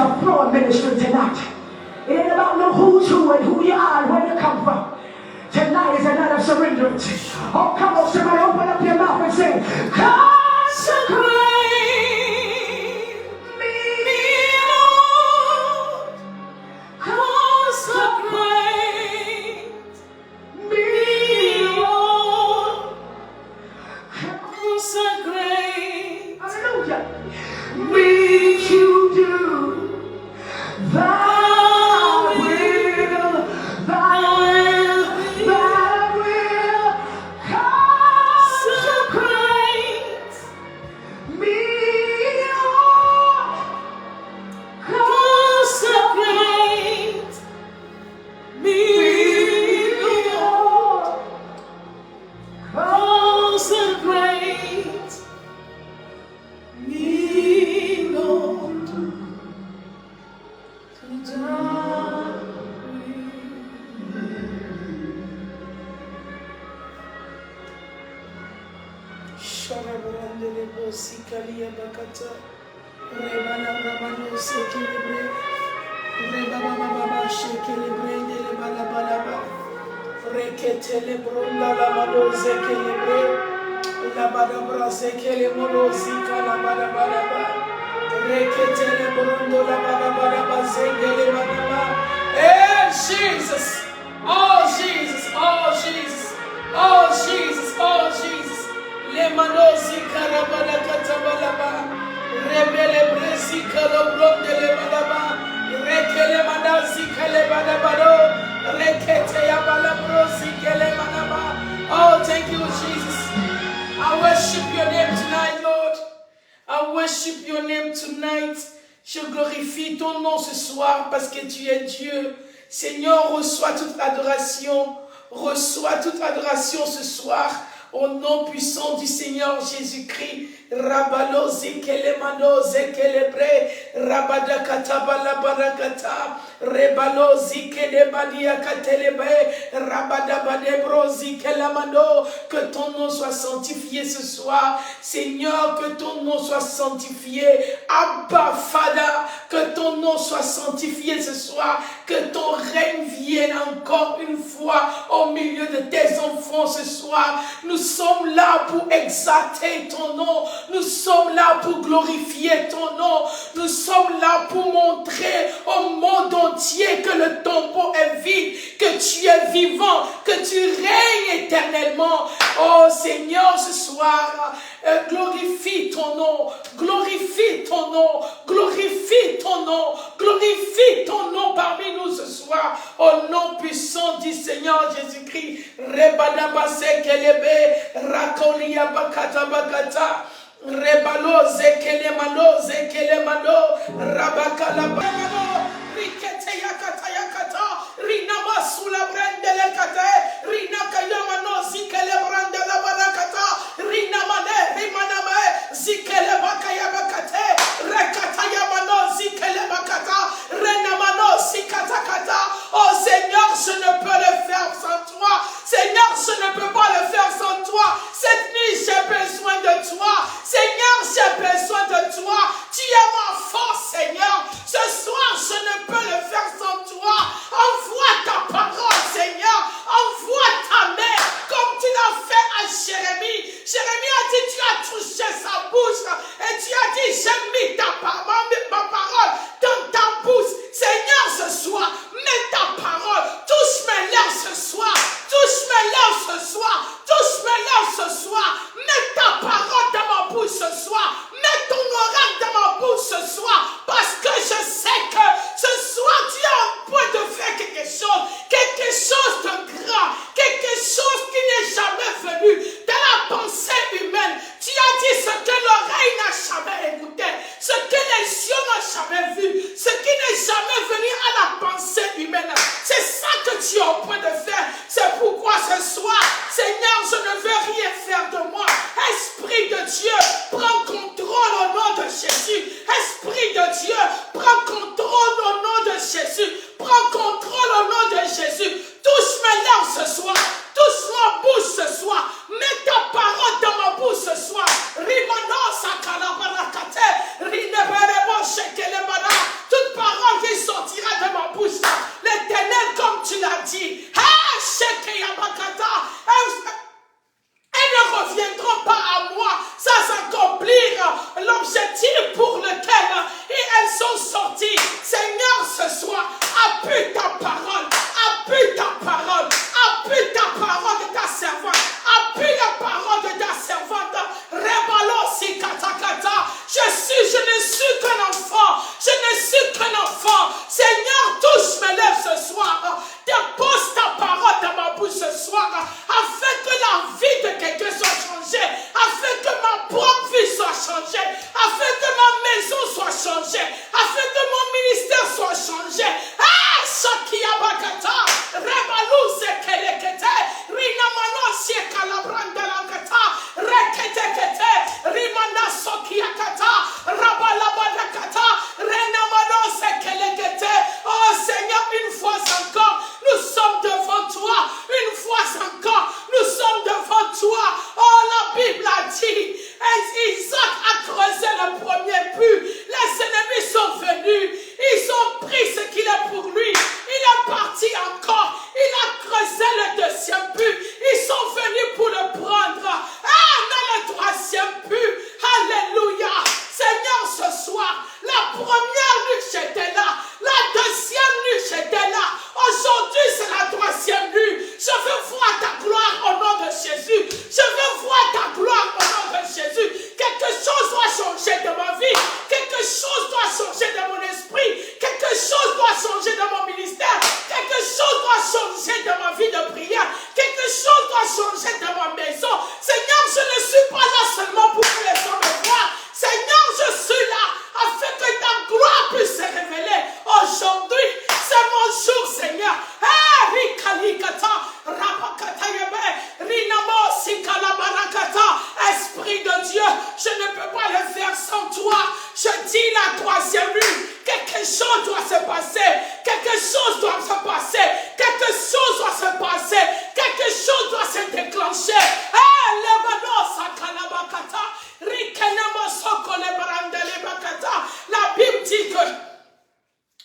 a flowing ministry tonight. It ain't about no who's who and who you are and where you come from. Tonight is a night of surrenderance. Oh, come on, somebody, open up your mouth and say, consecrate me, Lord. Consecrate me, Lord. Consecrate. Hallelujah. We you do thy will, thy will, thy will. Consecrate me, Lord. Consecrate me, Lord. Consecrate me, Lord. Sharabrandele Bosikalia Bakata, Rebana Ramano Sekilibre, Rebaba Shekilibre, Balabalaba, Reketele Brunda Lamado Zekilibre, Labadabra Zekilimolo Zika Labadabalaba, Reketele Brundo Labadabalaba Zekilimanaba. Hey, Jesus! Oh, Jesus! Oh, Jesus! Oh, Jesus! Oh, Jesus! Le manosi karabala katabalaba, rebele bresi kalobronde le balaba, rekele manasi kale balabaro, rekete ya balabrosi kele manaba. Oh, thank you, Jesus. I worship your name tonight, Lord. I worship your name tonight. Je glorifie ton nom ce soir parce que tu es Dieu. Seigneur, reçois toute adoration. Reçois toute adoration ce soir. Au nom puissant du Seigneur Jésus-Christ, Rabalo zekele mano zekele bre, Rabada katabala barakata, Rebalo zikele badia katelebe, Rabada badebro zikele mano. Que ton nom soit sanctifié ce soir, Seigneur, que ton nom soit sanctifié, Abba Fada, que ton nom soit sanctifié ce soir, que ton règne vienne encore une fois au milieu de tes enfants ce soir. Nous sommes là pour exalter ton nom. Nous sommes là pour glorifier ton nom. Nous sommes là pour montrer au monde entier que le tombeau est vide, que tu es vivant, que tu règnes éternellement. Oh Seigneur, ce soir, glorifie ton nom, glorifie ton nom, glorifie ton nom, glorifie ton nom parmi nous ce soir. Au nom puissant du Seigneur Jésus-Christ. Rebadabase kelebe, rakolia bakata bakata, rebalo zekele mano, rabakala mano, rikete yakata yakata, rinama sula brandele kate, rinaka yamano zikele brandele barakata, rinamane, rimaname, zikele bakaya bakate, rekata yamano zikele bakata, renamano zikata kata. Oh Seigneur, je ne peux le faire sans toi. Seigneur, je ne peux pas le faire sans toi. Cette nuit, j'ai besoin de toi. Seigneur, j'ai besoin de toi. Tu es ma force, Seigneur. Ce soir, je ne peux le faire sans toi. Envoie ta parole, Seigneur. Envoie ta main, comme tu l'as fait à Jérémie. Jérémie a dit, tu as touché sa bouche. Et tu as dit, j'ai mis ma parole dans ta bouche. Seigneur, ce soir, mets ta parole. Touche mes lèvres ce soir. Touche mes lèvres ce soir. Touche mes lèvres ce soir. Mets ta parole dans ma bouche ce soir. Mets ton oracle dans ma bouche ce soir. Parce que je sais que ce soir, tu es en point de faire quelque chose de grand. Quelque chose qui n'est jamais venu dans la pensée humaine. Tu as dit ce que l'oreille n'a jamais écouté. Ce que les yeux n'ont jamais vu. Ce qui n'est jamais venu à la pensée humaine. C'est ça que tu es en point de faire. C'est pourquoi ce soir, Seigneur, je ne veux rien faire de moi. Esprit de Dieu, prends contrôle au nom de Jésus. Esprit de Dieu, prends contrôle au nom de Jésus. Prends contrôle au nom de Jésus. Touche mes lèvres ce soir. Touche ma bouche ce soir. Mets ta parole dans ma bouche ce soir. Rimano sakala barakate. Rineberebo shekelebara. Toute comme tu l'as dit. Elles ne reviendront pas à moi sans accomplir l'objectif pour lequel elles sont sorties. Seigneur, ce soir, appuie ta parole, appuie ta parole, appuie ta parole de ta servante, appuie la parole de ta servante. Rebalosi katakata. Je ne suis qu'un enfant, je ne suis qu'un enfant. Seigneur, touche mes lèvres ce soir. Dépose ta parole dans ma bouche ce soir, afin que la vie de quelqu'un soit changée, afin que ma propre vie soit changée, afin que ma maison soit changée, afin que mon ministère soit changé. Ah, Shakia Bakata, Rebalou Sekelekete, Rinamano Siekalabranda Lakata, Reketekete, Rimana Sokiakata, Rabalabadakata, Renamano Sekelekete. Oh Seigneur, une fois encore, nous sommes devant toi. Une fois encore, nous sommes devant toi. Oh, la Bible a dit, Isaac a creusé le premier puits. Les ennemis sont venus. Ils ont pris ce qu'il est pour lui. Il est parti encore. Il a creusé le deuxième puits. Ils sont venus pour le prendre. Ah, mais le troisième puits. Alléluia. Seigneur, ce soir, la première nuit, j'étais là. La deuxième nuit, j'étais là. Aujourd'hui, c'est la troisième nuit. Je veux voir ta gloire au nom de Jésus. Je veux voir ta gloire au nom de Jésus. Quelque chose doit changer de ma vie. Quelque chose doit changer de mon esprit. Quelque chose doit changer de mon ministère. Quelque chose doit changer de ma vie de prière. Quelque chose doit changer de ma maison. Seigneur, je ne suis pas là seulement pour que les hommes me voient. Seigneur, je suis là afin que ta gloire puisse se révéler. Aujourd'hui, c'est mon jour, Seigneur. Esprit de Dieu, je ne peux pas le faire sans toi. Je dis la troisième nuit, quelque chose doit se passer. Quelque chose doit se passer. Quelque chose doit se passer. Quelque chose doit se déclencher. La Bible dit que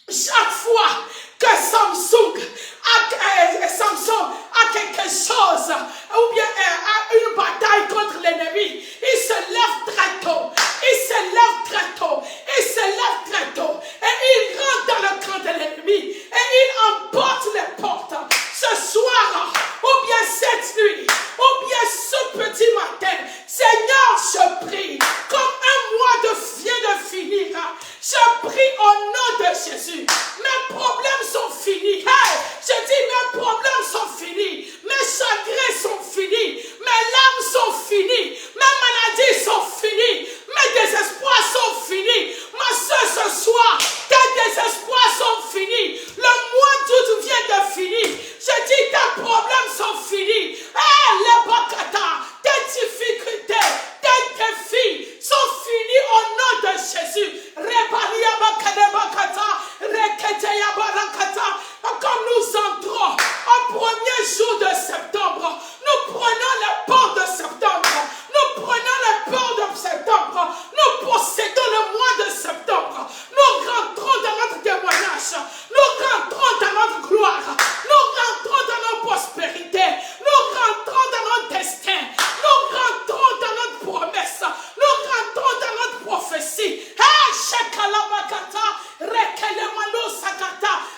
chaque fois que Samson a quelque chose ou bien a une bataille contre l'ennemi, il se lève très tôt. Il se lève très tôt. Il se lève très tôt. Et il rentre dans le camp de l'ennemi. Et il emporte les portes. Ce soir, ou bien cette nuit, ou bien ce petit matin, Seigneur, je prie, comme un mois vient de finir, je prie au nom de Jésus. Mes problèmes sont finis. Hey, je dis mes problèmes sont finis. Mes chagrins sont finis. Mes larmes sont finies. Mes maladies sont finies. Mes désespoirs sont finis. Ma soeur, ce soir, tes désespoirs sont finis. Le mois d'août vient de finir. Je dis tes problèmes sont finis. Hey, les bakata, tes difficultés, tes défis sont finis au nom de Jésus. Comme nous entrons au premier jour de septembre, nous prenons les portes de septembre, nous prenons les portes de septembre, nous possédons le mois de septembre, nous rentrons dans notre témoignage, nous rentrons dans notre gloire, nous rentrons dans notre prospérité, nous rentrons dans notre destin, nous rentrons dans notre promesse, nous rentrons dans notre prophétie.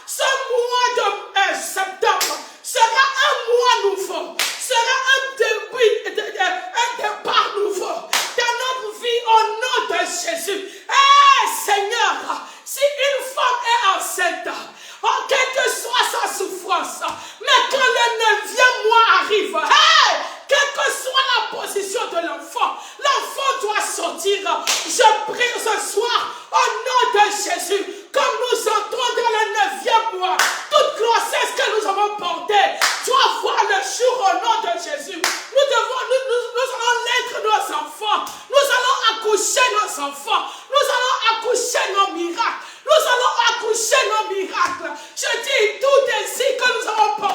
Ce mois de septembre sera un mois nouveau, sera un départ nouveau dans notre vie au nom de Jésus. Seigneur, si une femme est enceinte, quelle que soit sa souffrance, mais quand le 9e mois arrive, quelle que soit la position de l'enfant doit sortir. Je prie ce soir au nom de Jésus, comme nous entrons dans le 9e mois, toute grossesse que nous avons portée doit voir le jour au nom de Jésus. Nous allons naître nos enfants, nous allons accoucher nos enfants, nous allons accoucher nos miracles, nous allons accoucher nos miracles. Je dis tout désir que nous avons porté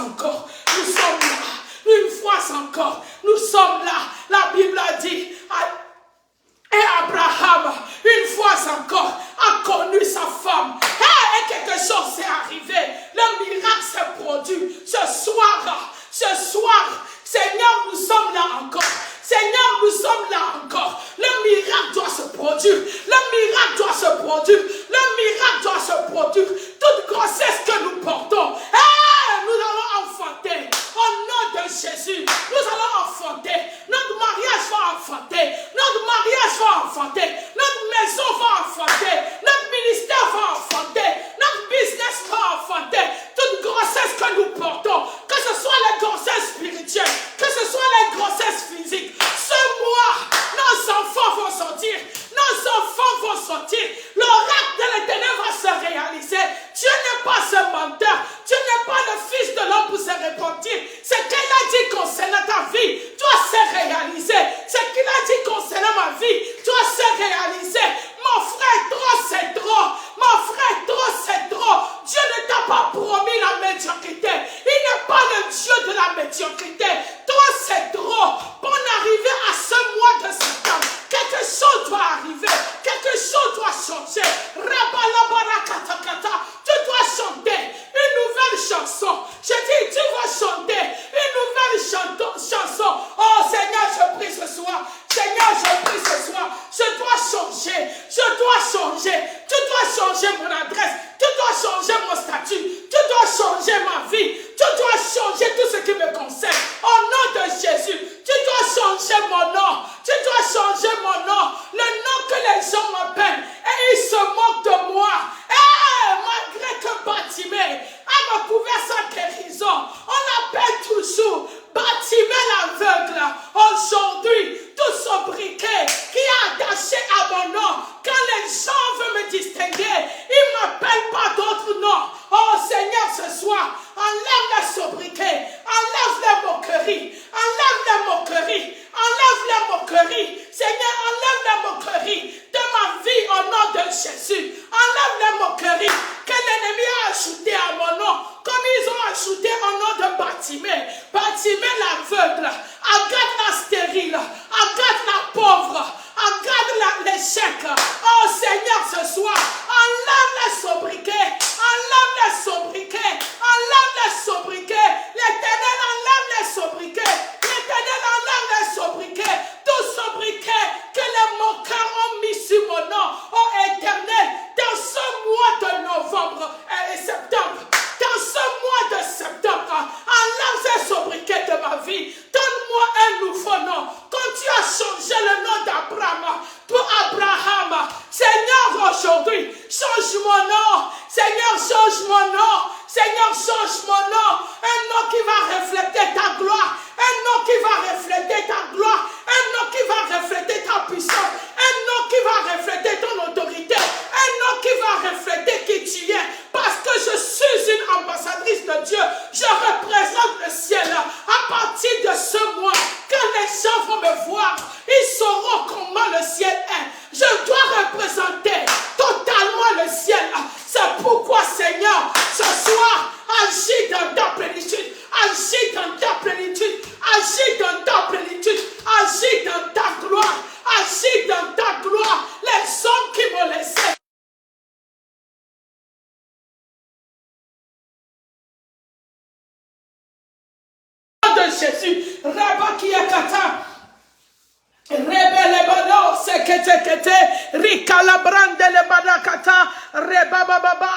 encore, nous sommes là. Une fois encore, nous sommes là. La Bible a dit, et Abraham, une fois encore, a connu sa femme. Et quelque chose s'est arrivé. Le miracle s'est produit. Ce soir, Seigneur, nous sommes là encore. Seigneur, nous sommes là encore. Le miracle doit se produire. Le miracle doit se produire. Le miracle doit se produire. Toute grossesse que nous portons, nous allons enfanter. Au nom de Jésus, nous allons enfanter. Notre mariage va enfanter. Notre mariage va enfanter. Notre maison va enfanter. Notre ministère va enfanter. Notre business va enfanter. Toute grossesse que nous portons, que ce soit les grossesses spirituelles, que ce soit les grossesses physiques, ce mois, nos enfants vont sortir. Nos enfants vont sortir. L'oracle de l'Éternel va se réaliser. Dieu n'est pas ce menteur. Dieu n'est pas le fils de l'homme pour se repentir. Ce qu'il a dit concernant ta vie doit se réaliser. Ce qu'il a dit concernant ma vie doit se réaliser. Mon frère, trop c'est trop. Mon frère, trop c'est trop. Dieu ne t'a pas promis la médiocrité. Il n'est pas le Dieu de la médiocrité. Trop c'est trop. Pour arriver à ce mois de septembre, quelque chose doit arriver. Quelque chose doit changer. Tu dois chanter une nouvelle chanson. Je dis, tu vas chanter une nouvelle chanson. Oh Seigneur, je prie ce soir. Seigneur, je prie ce soir. Je dois changer. Je dois changer. Tu dois changer mon adresse. Tu dois changer mon statut. Tu dois changer ma vie. Tu dois changer tout ce qui me concerne. Au nom de Jésus, tu dois changer mon nom. Tu dois changer mon nom. Le nom que les gens m'appellent. Et ils se moquent de moi. Malgré que Bartimée a recouvert sa guérison, on l'appelle toujours Bartimée l'aveugle. Aujourd'hui, tout ce briquet qui est attaché à mon nom, quand les gens veulent me distinguer, ils ne m'appellent pas d'autres noms. Oh Seigneur, ce soir, enlève les sobriquets, enlève les moqueries, enlève les moqueries, enlève les moqueries. Seigneur, enlève les moqueries de ma vie au nom de Jésus. Enlève les moqueries que l'ennemi a ajoutées à mon nom, comme ils ont ajouté au nom de Bartimée. Bartimée l'aveugle, Agathe la stérile, Agathe la pauvre, Agathe l'échec. Oh Seigneur, ce soir, enlève les sobriquets, enlève les sobriquets, enlève les sobriquets. L'Éternel enlève les sobriquets. L'Éternel enlève les sobriquets. Tout sobriquet que les moqueurs ont mis sur mon nom, oh Éternel, dans ce mois de novembre et septembre, dans ce mois de septembre, enlève ces sobriquets de ma vie. Donne-moi un nouveau nom. Quand tu as changé le nom d'Abraham pour Abraham, Seigneur, aujourd'hui, change mon nom. Seigneur, change mon nom. Seigneur, change mon nom. Un nom qui va refléter ta gloire. Un nom qui va refléter ta gloire. Un nom qui va refléter ta puissance. Un nom qui va refléter ton autorité. Un nom qui va refléter qui tu es. Parce que je suis une ambassadrice de Dieu. Je représente le ciel. À partir de ce mois, quand les gens vont me voir, ils sauront comment le ciel est. Je dois représenter totalement le ciel. C'est pourquoi, Seigneur, ce soir, agis dans ta plénitude. Agis dans ta plénitude. Agis dans ta plénitude. Agis dans ta gloire. Agis dans ta gloire. Les hommes qui m'ont laissé. De Jésus, Rabba qui est kata. Rebele bado sekete rika la brande le badakata reba baba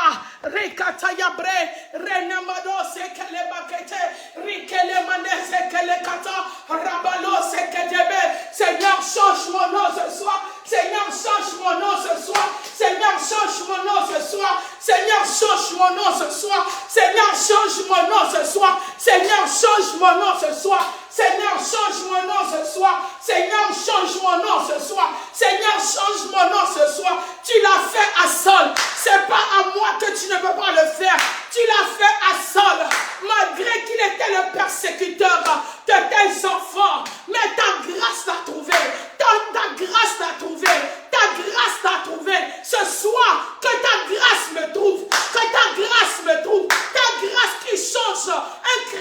rikata yabre renamado sekele bakete rikele mane sekele kata rabalo seketebe. Seigneur, change mon nom ce soir. Seigneur, change mon nom ce soir. Seigneur, change mon nom ce soir. Seigneur, change mon nom ce soir. Seigneur, change mon nom ce soir. Seigneur, change mon nom ce soir. Seigneur, change mon nom ce soir. Seigneur, change mon nom ce soir. Seigneur, change mon nom ce soir. Tu l'as fait à Saul. C'est pas à moi que tu ne peux pas le faire. Tu l'as fait à Saul. Malgré qu'il était le persécuteur de tes enfants. Mais ta grâce l'a trouvé. Ta grâce l'a trouvé. Ta grâce l'a trouvé. Ce soir, que ta grâce me trouve. Que ta grâce me trouve. Ta grâce qui change un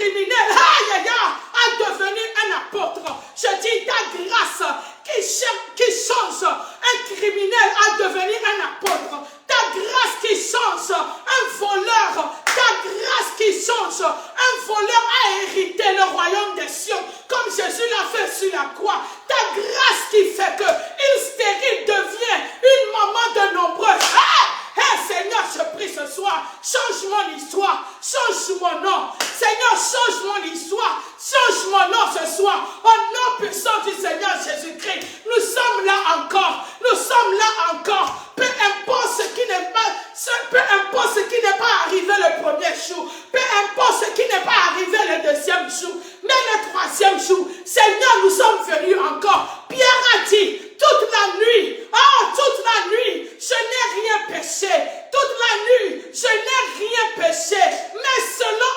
change mon histoire, change mon nom. Seigneur, change mon histoire, change mon nom ce soir. Au nom puissant du Seigneur Jésus-Christ, nous sommes là encore, nous sommes là encore. Peu importe ce qui n'est pas arrivé le premier jour, peu importe ce qui n'est pas arrivé le deuxième jour, mais le troisième jour, Seigneur, nous sommes venus encore. Pierre a dit, toute la nuit, je n'ai rien péché. Toute la nuit, je n'ai rien péché. Mais selon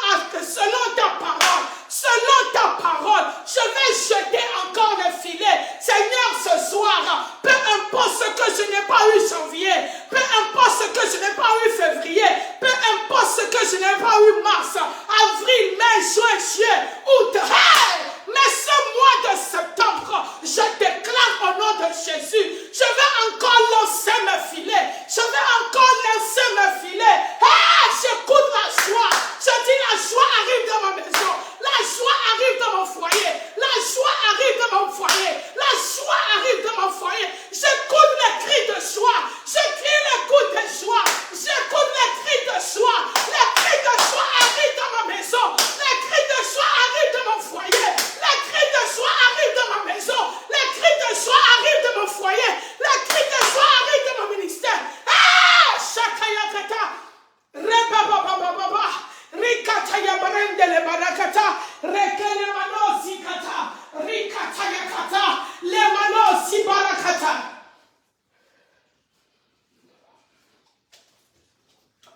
ta parole, je vais jeter encore le filet. Seigneur, ce soir, peu importe ce que je n'ai pas eu janvier, peu importe ce que je n'ai pas eu février, peu importe ce que je n'ai pas eu mars, avril, mai, juin, juillet, août, mais ce mois de septembre, je déclare au nom de Jésus, je vais encore lancer mes filets. Je vais encore lancer mes filets. J'écoute la joie. Je dis la joie arrive dans ma maison. La joie arrive dans mon foyer. La joie arrive dans mon foyer. La joie arrive dans mon foyer. J'écoute les cris de joie. Je crie les coups de joie. J'écoute les cris de joie. Les cris de joie arrivent dans ma maison. Les cris de joie arrivent dans mon foyer. Les cris de joie arrivent dans ma maison. Les cris de joie arrivent dans mon foyer. Les cris de joie arrivent dans mon ministère. Shakayakata. Rebababababa. Rikataya barendele barakata. Rekele manosi kata. Rikataya kata. Le manosi barakata.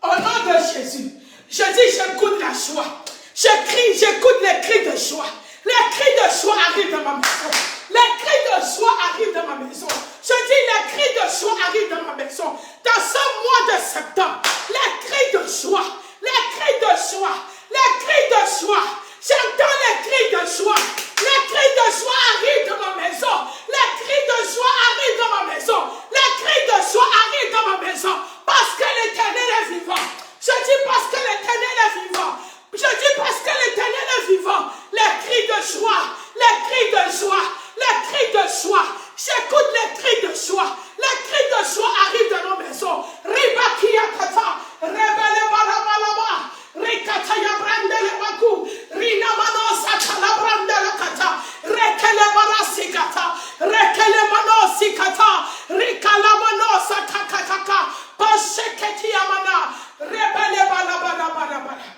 Au nom de Jésus, je dis j'écoute la joie. J'écoute les cris de joie. Les cris de joie arrivent dans ma maison. Les cris de joie arrivent dans ma maison. Je dis les cris de joie arrivent dans ma maison. Dans ce mois de septembre, les cris de joie, les cris de joie, les cris de joie. J'entends les cris de joie. Les cris de joie arrivent dans ma maison. Les cris de joie arrivent dans ma maison. Les cris de joie arrivent dans ma maison. Parce que l'Éternel est vivant. Je dis parce que l'Éternel est vivant. Je dis parce que l'Éternel est vivant. Les cris de joie, les cris de joie, les cris de joie. J'écoute les cris de joie. Les cris de joie arrivent dans nos maisons. Ribakia kata, rebele balabalaba, rikataya brandele baku, rina manosa kala brandele kata, rekele barasi kata, rekele manosi kata, rikala manosa kakakaka, pasheketi amana, rebele balabalabala.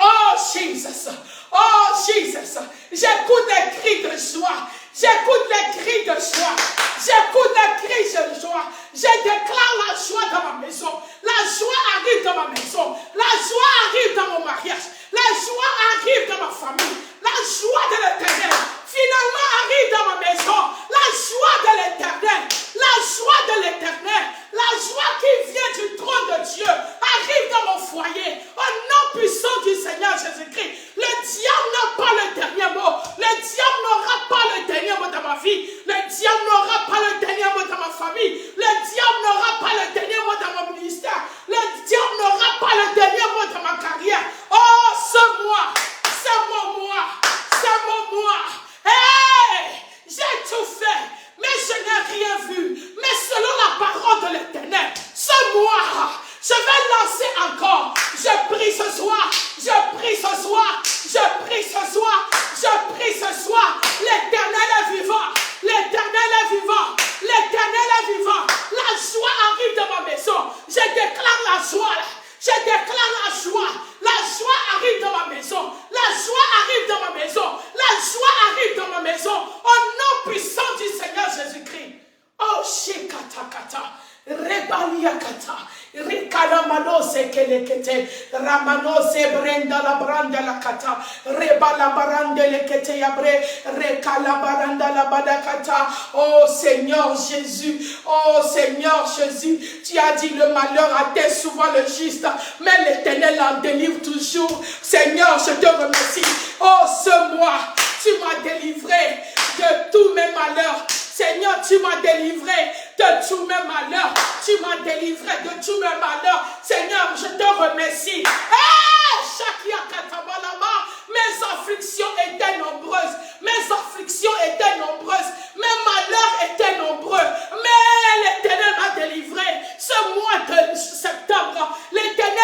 Oh Jesus, oh Jesus, j'écoute les cris de joie, j'écoute les cris de joie, j'écoute les cris de joie, je déclare la joie dans ma maison, la joie arrive dans ma maison, la joie arrive dans mon mariage, la joie arrive dans ma famille, la joie de l'Éternel finalement arrive dans ma maison, la joie de l'Éternel, la joie de l'Éternel, la joie qui vient du trône de Dieu arrive dans mon foyer, au nom puissant du Seigneur Jésus-Christ. Le diable n'a pas le dernier mot, le diable n'aura pas le dernier mot dans ma vie, le diable n'aura pas le dernier mot dans ma famille, le diable n'aura pas le dernier mot dans mon ministère, le diable n'aura pas le dernier mot dans ma carrière. Oh, ce mois, c'est mon mois, c'est mon mois. Hey, j'ai tout fait, mais je n'ai rien vu. Mais selon la parole de l'Éternel, ce mois, je vais lancer encore. Je prie ce soir, je prie ce soir, je prie ce soir, je prie ce soir. L'Éternel est vivant, l'Éternel est vivant, l'Éternel est vivant. La joie arrive dans ma maison. Je déclare la joie. Je déclare la joie. La joie arrive dans ma maison. La joie arrive dans ma maison. La joie arrive dans ma maison. Au nom puissant du Seigneur Jésus-Christ. Oh, shikatakata. Rebaliakata. Rikalamano kelekete. Ramano brenda la branda la kata. Rebala barande lekete yabre. Rekala baranda la badakata. Oh Seigneur Jésus. Oh Seigneur Jésus. Tu as dit le malheur atteint souvent le juste, mais l'Éternel en délivre toujours. Seigneur, je te remercie. Oh, ce mois, tu m'as délivré de tous mes malheurs. Seigneur, tu m'as délivré de tous mes malheurs. Tu m'as délivré de tous mes malheurs. Seigneur, je te remercie. Mes afflictions étaient nombreuses. Mes afflictions étaient nombreuses. Mes malheurs étaient nombreux. Mais l'Éternel m'a délivré. Ce mois de septembre, l'Éternel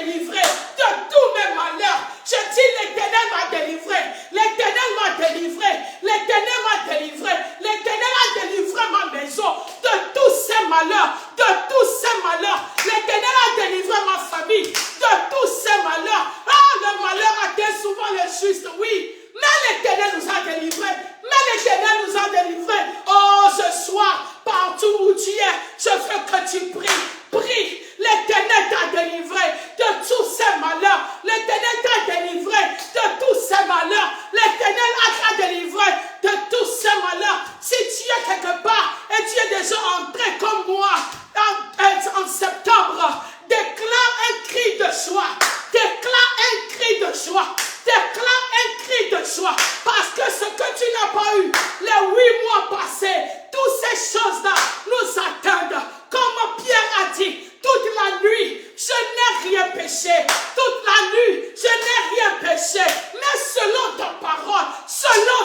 délivré de tous mes malheurs. Je dis, l'Éternel m'a délivré. L'Éternel m'a délivré. L'Éternel m'a délivré. L'Éternel a délivré ma maison de tous ces malheurs. De tous ces malheurs. L'Éternel a délivré ma famille de tous ces malheurs. Ah, le malheur atteint souvent les justes, oui. Mais l'Éternel nous a délivrés. Mais l'Éternel nous a délivrés. Oh, ce soir, partout où tu es, je veux que tu pries. Prie. L'Éternel t'a délivré de tous ces malheurs. L'Éternel t'a délivré de tous ces malheurs. L'Éternel t'a délivré de tous ces malheurs. Si tu es quelque part et tu es déjà entré comme moi en septembre, déclare un cri de joie. Déclare un cri de joie. Déclare un cri de joie. Parce que ce que tu n'as pas eu les 8 mois passés, toutes ces choses-là nous attendent. Comme Pierre a dit, toute la nuit, je n'ai rien péché. Toute la nuit, je n'ai rien péché. Mais selon ta parole, Seigneur,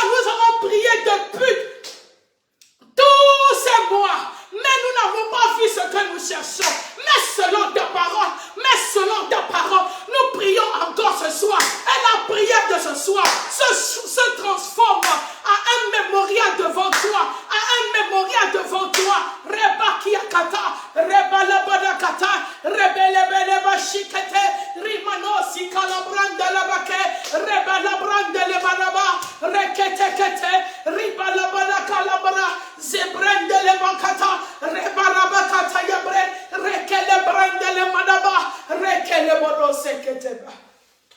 nous avons prié depuis tous ces mois. Mais nous n'avons pas vu ce que nous cherchons. Mais selon ta parole, nous prions encore ce soir. Et la prière de ce soir se transforme à un mémorial devant toi. À un mémorial devant toi. Reba kiakata, reba labadakata, rebele bashikete, rimano si kalabranda labake, reba labranda lebanaba, rekete kete, riba labadaka labara, zebrende lebakata, reba rabakata yabre, rekele brande lemanaba, rekele bono seketeba.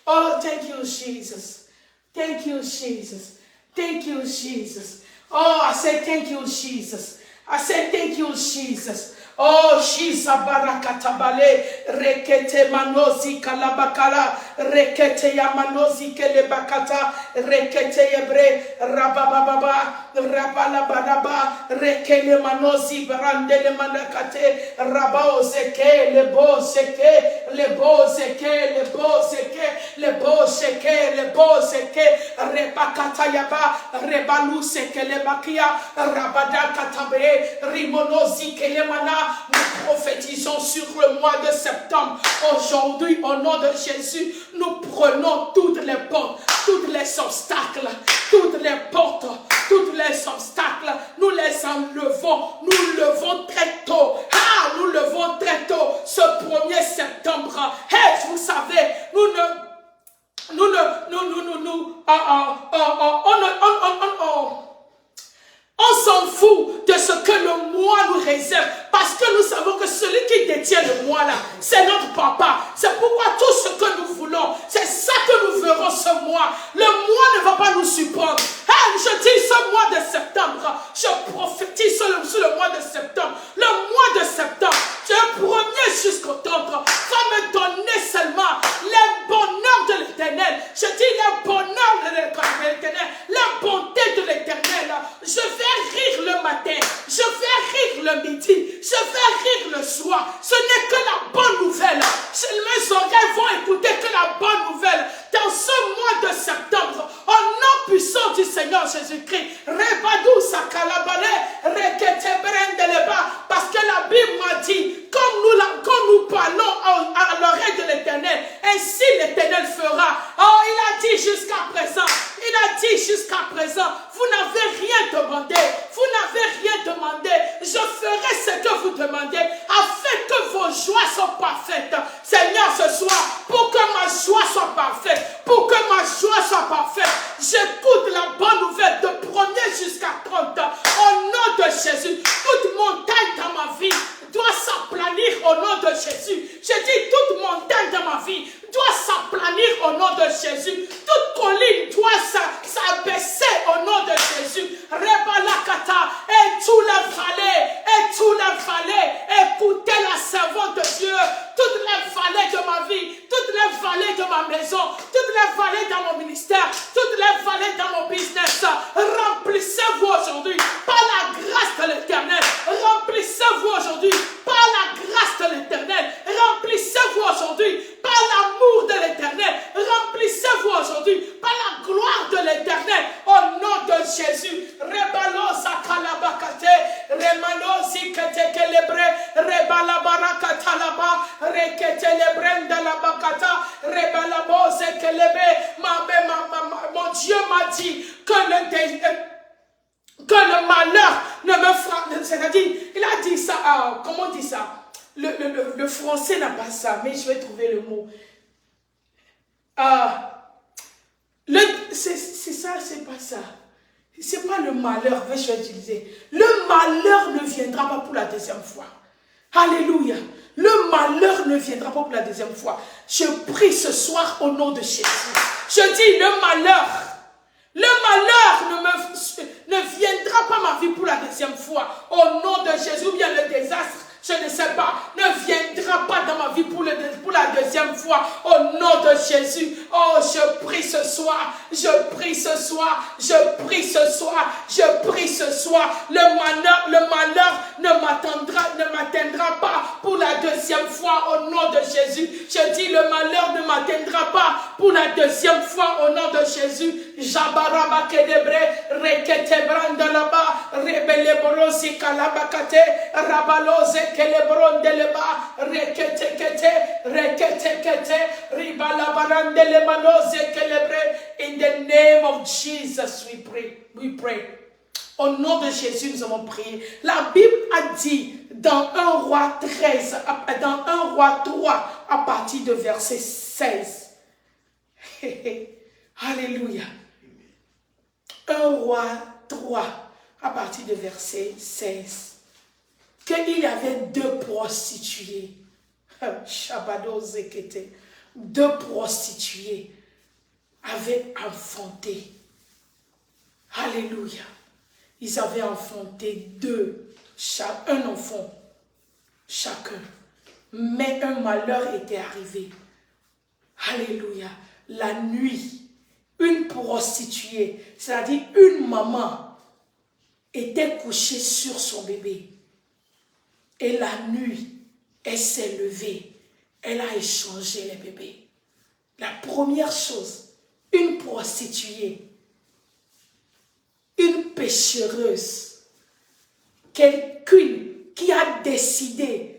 Oh, thank you, Jesus. Thank you, Jesus. Thank you, Jesus. Oh, I say thank you, Jesus. I say thank you, Jesus. Oh, Shisa barakatabale, rekete manozi kalabakala, rekete yamanozi kelebakata, rekete yebre, rabababa, rabalabaraba, rekele manozi barandele manakate, rabao zeke, lebo zeke, lebo zeke, lebo zeke, lebo zeke, lebo zeke, rebakata yaba, rebalu zeke lebakia, rabada katabe, rimonozi kelemana. Nous prophétisons sur le mois de septembre. Aujourd'hui, au nom de Jésus, nous prenons toutes les portes, tous les obstacles, toutes les portes, tous les obstacles. Nous les enlevons. Nous levons très tôt. Ah, nous levons très tôt ce 1er septembre. Hey, vous savez, on s'en fout de ce que le mois nous réserve parce que nous savons que celui qui détient le mois là, c'est notre papa. C'est pourquoi tout ce que nous voulons, c'est ça que nous verrons ce mois. Le mois ne va pas nous surprendre. Hey, je dis ce mois de septembre, je prophétise sur le mois de septembre. Le mois de septembre, du 1er jusqu'au 30, va me donner seulement les bonheurs de l'Éternel. Je dis les bonheurs de l'Éternel, la bonté de l'Éternel. Je vais rire le matin, je vais rire le midi, je vais rire le soir. Ce n'est que la bonne nouvelle. Mes oreilles vont écouter que la bonne nouvelle. Dans ce mois de septembre, au nom puissant du Seigneur Jésus-Christ, Rebadou Sakalabale, Reketebrendéleba, parce que la Bible m'a dit, quand nous parlons à l'oreille de l'Éternel, ainsi l'Éternel fera. Oh, il a dit jusqu'à présent, vous n'avez rien demandé, je ferai ce que vous demandez, afin que vos joies soient parfaites. Seigneur, ce soir, pour que ma joie soit parfaite, j'écoute la bonne nouvelle de 1er jusqu'à 30. Au nom de Jésus, toute montagne dans ma vie doit s'aplanir au nom de Jésus. Je dis toute montagne dans ma vie doit s'aplanir au nom de Jésus. Toute colline doit s'abaisser au nom de Jésus. Rebalakata et tous les vallées, écoutez la servante de Dieu. Toutes les vallées de ma vie, toutes les vallées de ma maison, toutes les vallées dans mon ministère, toutes les vallées dans mon business, remplissez-vous aujourd'hui par la grâce de l'Éternel. Remplissez-vous aujourd'hui par la grâce de l'Éternel. Remplissez-vous aujourd'hui par l'amour de l'Éternel. Remplissez-vous aujourd'hui par la gloire de l'Éternel. Au nom de Jésus. Rebalosa kalabakate, remanosi ketekelebre, rebalabarakatalaba, Mon Dieu m'a dit que le malheur ne me frappe. C'est-à-dire, il a dit ça, comment on dit ça? Le français n'a pas ça, mais je vais trouver le mot. C'est ça, c'est pas ça. C'est pas le malheur, mais je vais utiliser. Le malheur ne viendra pas pour la deuxième fois. Alléluia. Le malheur ne viendra pas pour la deuxième fois. Je prie ce soir au nom de Jésus. Je dis le malheur ne viendra pas ma vie pour la deuxième fois. Au nom de Jésus, ou bien le désastre, je ne sais pas, ne viendra pas dans ma vie pour la deuxième fois. Au nom de Jésus. Oh, je prie ce soir. Je prie ce soir. Je prie ce soir. Je prie ce soir. Le malheur ne m'atteindra pas pour la deuxième fois. Au nom de Jésus. Je dis le malheur ne m'atteindra pas pour la deuxième fois. Au nom de Jésus. Jabaraba kedebre rekete brandalaba rebelebrosi kalabakate rabalose kelebrondeleba rekete kete ribalabarandele manose kelebre. In the name of Jesus we pray. Au nom de Jésus, nous avons prié. La Bible a dit dans 1 Roi 13, dans 1 Roi 3, à partir de verset 16. Alléluia. 1 Roi 3, à partir de verset 16. Qu'il y avait 2 prostituées. Shabado Zekete. 2 prostituées avaient enfanté. Alléluia. Ils avaient enfanté un enfant chacun. Mais un malheur était arrivé. Alléluia. La nuit, une prostituée, c'est-à-dire une maman, était couchée sur son bébé. Et la nuit, elle s'est levée. Elle a échangé les bébés. La première chose, une prostituée, une péchereuse, quelqu'un qui a décidé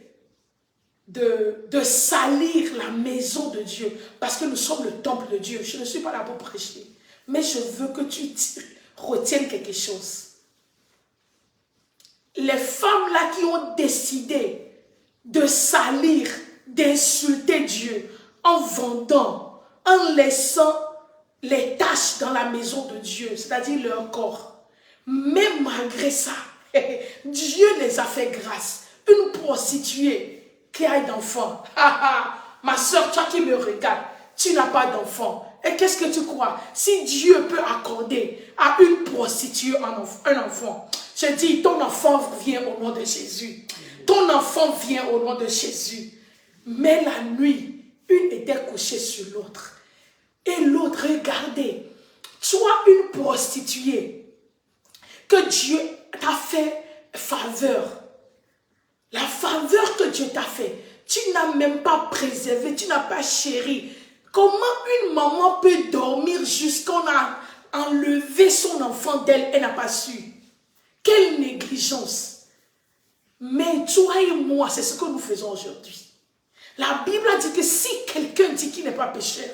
de salir la maison de Dieu, parce que nous sommes le temple de Dieu. Je ne suis pas là pour prêcher, mais je veux que tu retiennes quelque chose. Les femmes là qui ont décidé de salir, d'insulter Dieu en vendant, en laissant les taches dans la maison de Dieu, c'est-à-dire leur corps. Mais malgré ça, Dieu les a fait grâce. Une prostituée qui a d'enfant. Ma soeur, toi qui me regardes, tu n'as pas d'enfant. Et qu'est-ce que tu crois? Si Dieu peut accorder à une prostituée un enfant, je dis, ton enfant vient au nom de Jésus. Ton enfant vient au nom de Jésus. Mais la nuit, une était couchée sur l'autre. Et l'autre, regardez, toi une prostituée, que Dieu t'a fait faveur. La faveur que Dieu t'a fait, tu n'as même pas préservé, tu n'as pas chéri. Comment une maman peut dormir jusqu'on a enlevé son enfant d'elle, elle n'a pas su? Quelle négligence! Mais toi et moi, c'est ce que nous faisons aujourd'hui. La Bible a dit que si quelqu'un dit qu'il n'est pas pécheur,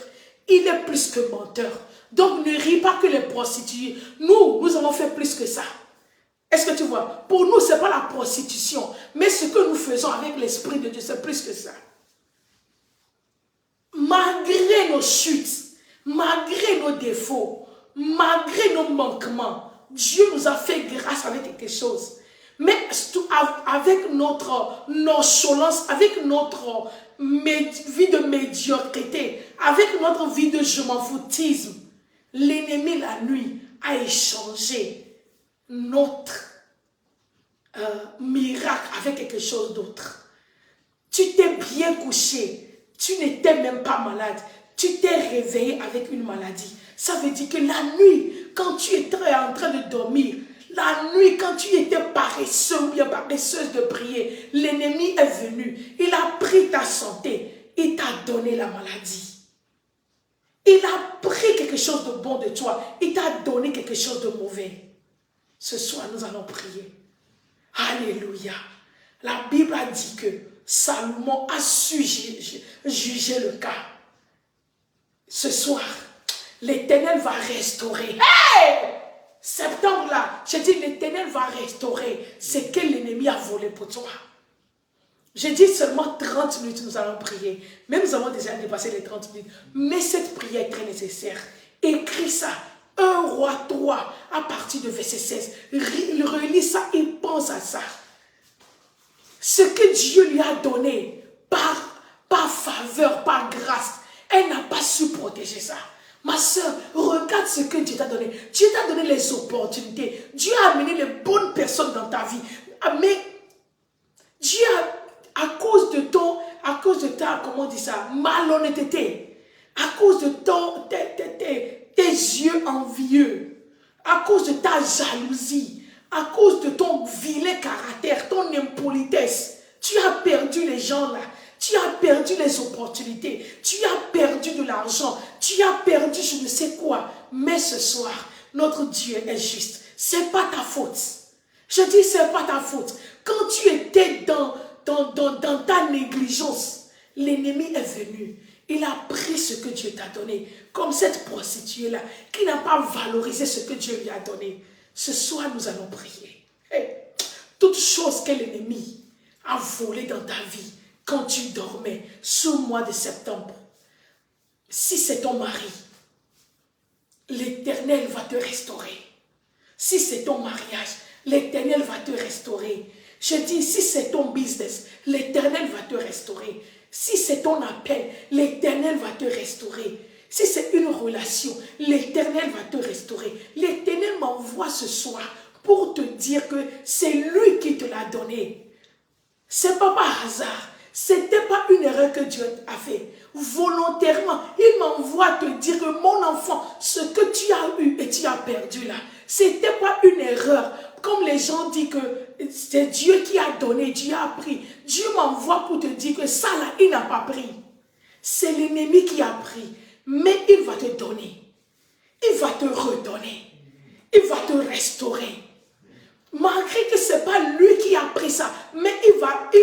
il est plus que menteur. Donc ne ris pas que les prostituées. Nous avons fait plus que ça. Est-ce que tu vois? Pour nous, ce n'est pas la prostitution. Mais ce que nous faisons avec l'Esprit de Dieu, c'est plus que ça. Malgré nos chutes, malgré nos défauts, malgré nos manquements, Dieu nous a fait grâce avec quelque chose. Mais avec notre nonchalance, avec notre vie de médiocrité, avec notre vie de je m'en foutisme, l'ennemi la nuit a échangé notre miracle avec quelque chose d'autre. Tu t'es bien couché, tu n'étais même pas malade, tu t'es réveillé avec une maladie. Ça veut dire que la nuit, quand tu étais en train de dormir, la nuit, quand tu étais paresseux ou bien paresseuse de prier, l'ennemi est venu. Il a pris ta santé. Il t'a donné la maladie. Il a pris quelque chose de bon de toi. Il t'a donné quelque chose de mauvais. Ce soir, nous allons prier. Alléluia. La Bible a dit que Salomon a su juger le cas. Ce soir, l'Éternel va restaurer. Hey! Septembre là, je dis l'Éternel va restaurer ce que l'ennemi a volé pour toi. Je dis seulement 30 minutes, nous allons prier. Mais nous avons déjà dépassé les 30 minutes. Mais cette prière est très nécessaire. Écris ça. 1 Roi 3, à partir de verset 16. Relis ça et pense à ça. Ce que Dieu lui a donné par faveur, par grâce, elle n'a pas su protéger ça. Ma soeur, regarde ce que Dieu t'a donné. Dieu t'a donné les opportunités. Dieu a amené les bonnes personnes dans ta vie. Mais Dieu à cause de ta, comment on dit ça, malhonnêteté, à cause de tes yeux envieux, à cause de ta jalousie, à cause de ton vilain caractère, ton impolitesse, tu as perdu les gens là. Tu as perdu les opportunités, tu as perdu de l'argent, tu as perdu je ne sais quoi. Mais ce soir, notre Dieu est juste. Ce n'est pas ta faute. Je dis, ce n'est pas ta faute. Quand tu étais dans ta négligence, l'ennemi est venu. Il a pris ce que Dieu t'a donné. Comme cette prostituée-là, qui n'a pas valorisé ce que Dieu lui a donné. Ce soir, nous allons prier. Hey, toute chose que l'ennemi a volée dans ta vie, quand tu dormais, ce mois de septembre, si c'est ton mari, l'Éternel va te restaurer. Si c'est ton mariage, l'Éternel va te restaurer. Je dis, si c'est ton business, l'Éternel va te restaurer. Si c'est ton appel, l'Éternel va te restaurer. Si c'est une relation, l'Éternel va te restaurer. L'Éternel m'envoie ce soir pour te dire que c'est lui qui te l'a donné. Ce n'est pas par hasard. Ce n'était pas une erreur que Dieu a fait. Volontairement, il m'envoie te dire que mon enfant, ce que tu as eu et tu as perdu là, ce n'était pas une erreur. Comme les gens disent que c'est Dieu qui a donné, Dieu a pris. Dieu m'envoie pour te dire que ça là, il n'a pas pris. C'est l'ennemi qui a pris. Mais il va te donner. Il va te redonner. Il va te restaurer. Malgré que ce n'est pas lui qui a pris ça, mais il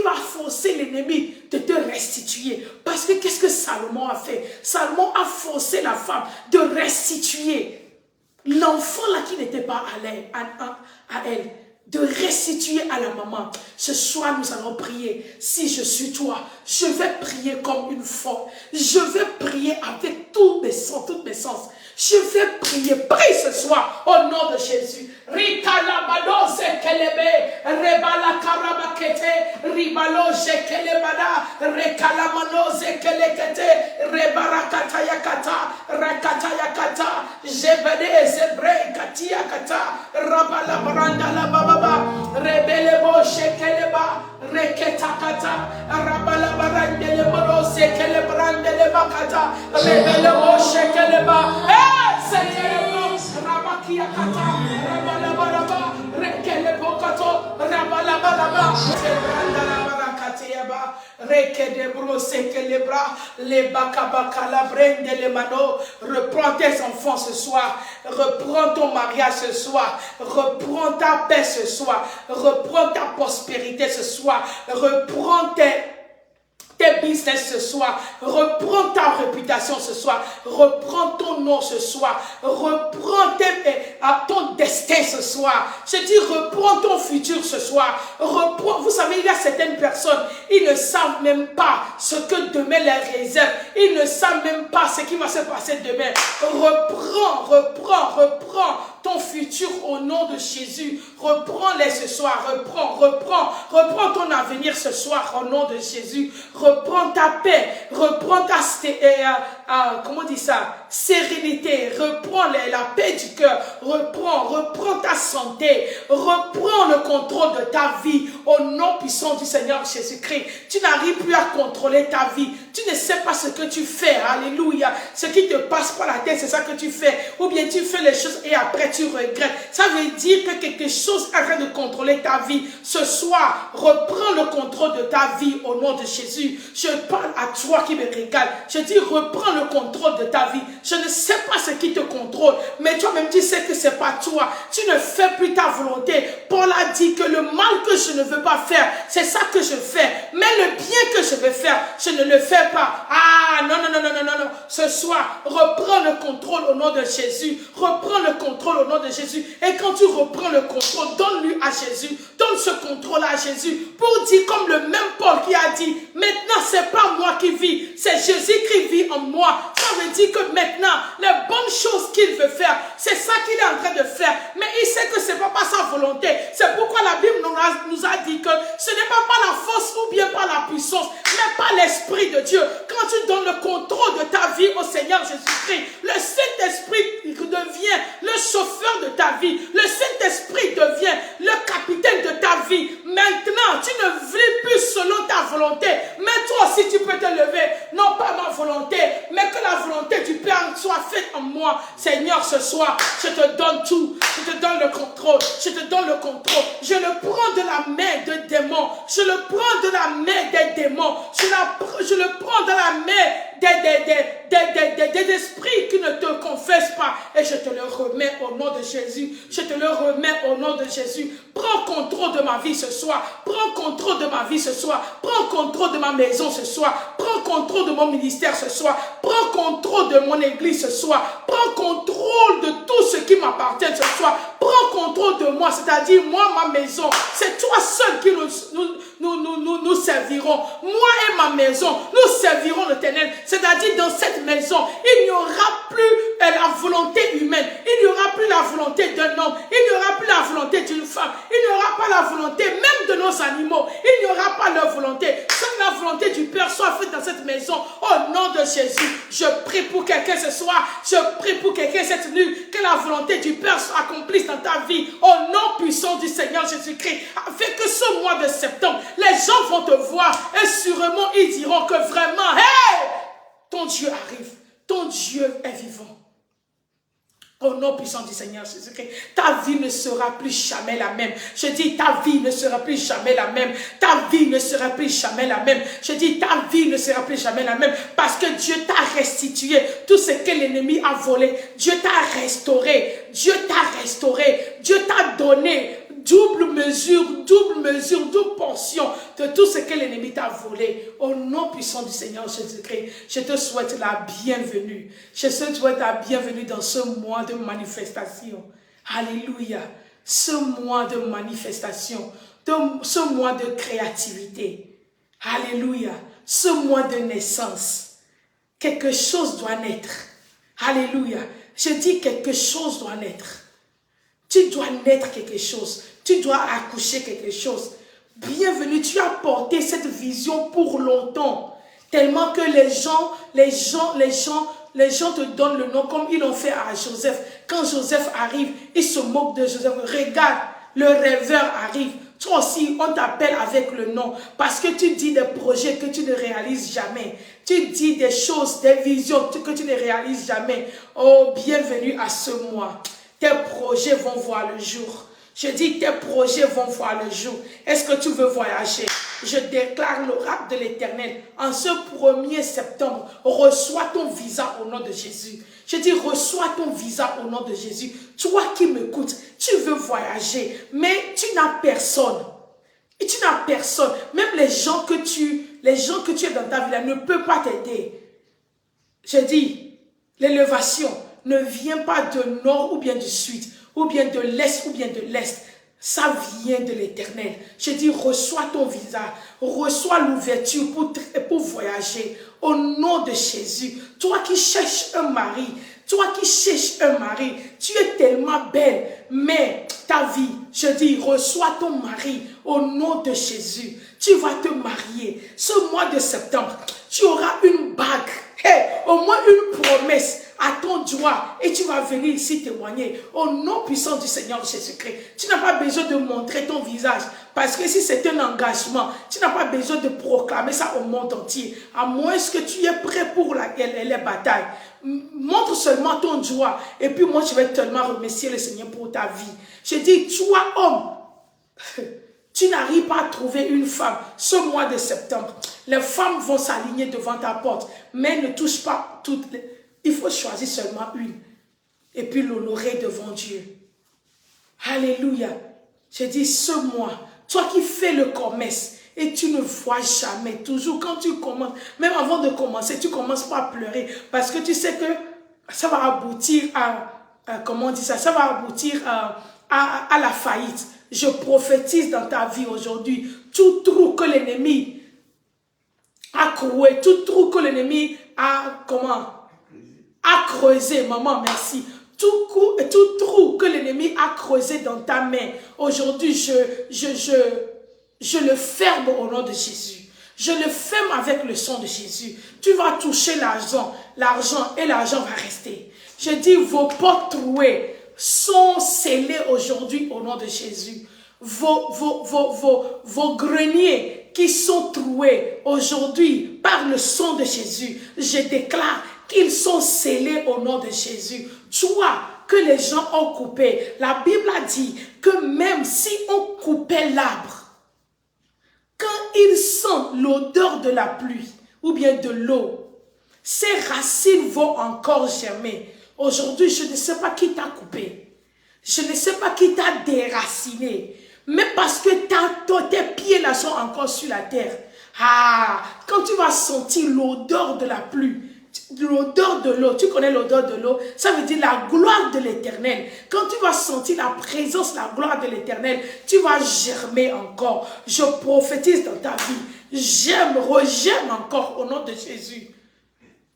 va forcer l'ennemi de te restituer. Parce que qu'est-ce que Salomon a fait? Salomon a forcé la femme de restituer l'enfant là qui n'était pas à elle, de restituer à la maman. Ce soir, nous allons prier. Si je suis toi, je vais prier comme une folle. Je vais prier avec tous mes sens, toutes mes sens. Je vais prier, prie ce soir au nom de Jésus. Rikalabado zekelebe, rebala karabakete, ribalo jekelebada, rekalamano zekelekete, rebarakata yakata, rakata yakata, jebede zebre katia kata, rabala branda la bababa, rebelebo shekeleba, reketa kata, rabala barande le mono zekelebrande le bakata, rebelebo shekeleba. Rabakia kata, rabalabalaba, rekele bokato, rabalabalaba, sebrandalabarakateyaba, rekede brose kelebra, le bakabaka la brende le mano. Reprends tes enfants ce soir, reprends ton mariage ce soir, reprends ta paix ce soir, reprends ta prospérité ce soir, reprends tes business ce soir, reprends ta réputation ce soir, reprends ton nom ce soir, reprends ton destin ce soir. Je dis reprends ton futur ce soir, reprends. Vous savez, il y a certaines personnes, ils ne savent même pas ce que demain les réserve, ils ne savent même pas ce qui va se passer demain. Reprends ton futur au nom de Jésus. Reprends-les ce soir, reprends ton avenir ce soir au nom de Jésus. Reprends ta paix, reprends ta sérénité, reprends la paix du cœur, reprends ta santé, reprends le contrôle de ta vie au nom puissant du Seigneur Jésus-Christ. Tu n'arrives plus à contrôler ta vie, tu ne sais pas ce que tu fais, alléluia, ce qui te passe par la tête, c'est ça que tu fais, ou bien tu fais les choses et après tu regrettes. Ça veut dire que quelque chose est en train de contrôler ta vie. Ce soir, reprends le contrôle de ta vie au nom de Jésus. Je parle à toi qui me régale. Je dis, reprends le le contrôle de ta vie. Je ne sais pas ce qui te contrôle, mais toi-même tu sais que c'est pas toi. Tu ne fais plus ta volonté. Paul a dit que le mal que je ne veux pas faire, c'est ça que je fais. Mais le bien que je veux faire, je ne le fais pas. Ah, non. Ce soir, reprends le contrôle au nom de Jésus. Reprends le contrôle au nom de Jésus. Et quand tu reprends le contrôle, donne-lui à Jésus. Donne ce contrôle à Jésus. Pour dire comme le même Paul qui a dit, maintenant c'est pas moi qui vis, c'est Jésus qui vit en moi. Ça veut dire que maintenant, les bonnes choses qu'il veut faire, c'est ça qu'il est en train de faire. Mais il sait que c'est pas par sa volonté. C'est pourquoi la Bible nous a dit que ce n'est pas par la force ou bien par la puissance, mais par l'Esprit de Dieu. Quand tu donnes le contrôle de ta vie au Seigneur Jésus-Christ, le Saint-Esprit devient le chauffeur de ta vie. Le Saint-Esprit devient le capitaine de ta vie. Maintenant, tu ne vis plus selon ta volonté, mais toi aussi tu peux te lever. Non pas ma volonté, mais que la volonté du Père soit faite en moi. Seigneur, ce soir, je te donne tout. Je te donne le contrôle. Je te donne le contrôle. Je le prends de la main de démons. Je le prends de la main des démons. Je le prends de la main des esprits qui ne te confessent pas. Et je te le remets au nom de Jésus. Je te le remets au nom de Jésus. Prends contrôle de ma vie ce soir. Prends contrôle de ma vie ce soir. Prends contrôle de ma maison ce soir. Prends contrôle de mon ministère ce soir. Prends contrôle de mon église ce soir. Prends contrôle de tout ce qui m'appartient ce soir. Prends contrôle de moi, c'est-à-dire moi, ma maison. C'est toi seul qui nous servirons. Moi et ma maison, nous servirons l'Éternel. C'est-à-dire dans cette maison, il n'y aura plus la volonté humaine. Il n'y aura plus la volonté d'un homme. Il n'y aura plus la volonté d'une femme. Il n'y aura pas la volonté même de nos animaux. Il n'y aura pas leur volonté. Que la volonté du Père soit faite dans cette maison. Au nom de Jésus, je prie pour quelqu'un ce soir. Je prie pour quelqu'un cette nuit. Que la volonté du Père soit accomplie dans ta vie. Au nom puissant du Seigneur Jésus-Christ. Afin que ce mois de septembre, les gens vont te voir. Et sûrement, ils diront que vraiment, hey, ton Dieu arrive. Ton Dieu est vivant. Au nom puissant du Seigneur Jésus-Christ, ta vie ne sera plus jamais la même. Je dis, ta vie ne sera plus jamais la même. Ta vie ne sera plus jamais la même. Je dis, ta vie ne sera plus jamais la même. Parce que Dieu t'a restitué tout ce que l'ennemi a volé. Dieu t'a restauré. Dieu t'a restauré. Dieu t'a donné double mesure, double portion de tout ce que l'ennemi t'a volé. Au nom puissant du Seigneur Jésus-Christ, je te souhaite la bienvenue. Je te souhaite la bienvenue dans ce mois de manifestation. Alléluia. Ce mois de manifestation, ce mois de créativité. Alléluia. Ce mois de naissance. Quelque chose doit naître. Alléluia. Je dis quelque chose doit naître. Tu dois naître quelque chose. Tu dois accoucher quelque chose. Bienvenue, tu as porté cette vision pour longtemps. Tellement que les gens te donnent le nom comme ils l'ont fait à Joseph. Quand Joseph arrive, ils se moquent de Joseph. Regarde, le rêveur arrive. Toi aussi, on t'appelle avec le nom. Parce que tu dis des projets que tu ne réalises jamais. Tu dis des choses, des visions que tu ne réalises jamais. Oh, bienvenue à ce mois. Tes projets vont voir le jour. Je dis, tes projets vont voir le jour. Est-ce que tu veux voyager? Je déclare l'oracle de l'Éternel. En ce 1er septembre, reçois ton visa au nom de Jésus. Je dis, reçois ton visa au nom de Jésus. Toi qui m'écoutes, tu veux voyager, mais tu n'as personne. Et tu n'as personne. Même les gens que tu es dans ta vie là ne peuvent pas t'aider. Je dis, l'élévation ne vient pas de nord ou bien du sud, ou bien de l'est ou bien de l'est. Ça vient de l'Éternel. Je dis, reçois ton visa, reçois l'ouverture pour voyager. Au nom de Jésus, toi qui cherches un mari, tu es tellement belle, mais ta vie, je dis, reçois ton mari au nom de Jésus. Tu vas te marier. Ce mois de septembre, tu auras une bague, au moins une promesse à ton doigt et tu vas venir ici témoigner au nom puissant du Seigneur Jésus-Christ. Tu n'as pas besoin de montrer ton visage parce que si c'est un engagement, tu n'as pas besoin de proclamer ça au monde entier à moins que tu es prêt pour les batailles. Montre seulement ton doigt et puis moi je vais tellement remercier le Seigneur pour ta vie. Je dis, toi homme, Tu n'arrives pas à trouver une femme. Ce mois de septembre, les femmes vont s'aligner devant ta porte, mais ne touche pas toutes. Il faut choisir seulement une et puis l'honorer devant Dieu. Alléluia. Je dis ce mois, toi qui fais le commerce et tu ne vois jamais, toujours quand tu commences, même avant de commencer, tu commences pas à pleurer parce que tu sais que ça va aboutir comment on dit ça, ça va aboutir à la faillite. Je prophétise dans ta vie aujourd'hui, tout trou que l'ennemi a croué, tout trou que l'ennemi a, a creusé, maman, merci. Tout trou que l'ennemi a creusé dans ta main, aujourd'hui, je le ferme au nom de Jésus. Je le ferme avec le sang de Jésus. Tu vas toucher l'argent et l'argent va rester. Je dis, vos portes trouées sont scellées aujourd'hui au nom de Jésus. Vos greniers qui sont troués aujourd'hui par le sang de Jésus, je déclare qu'ils sont scellés au nom de Jésus. Toi, que les gens ont coupé, la Bible a dit que même si on coupait l'arbre, quand il sent l'odeur de la pluie ou bien de l'eau, ses racines vont encore germer. Aujourd'hui, je ne sais pas qui t'a coupé. Je ne sais pas qui t'a déraciné. Mais parce que tes pieds là sont encore sur la terre. Quand tu vas sentir l'odeur de la pluie, l'odeur de l'eau, tu connais l'odeur de l'eau, ça veut dire la gloire de l'Éternel. Quand tu vas sentir la présence, la gloire de l'Éternel, tu vas germer encore. Je prophétise dans ta vie. Regemme encore au nom de Jésus.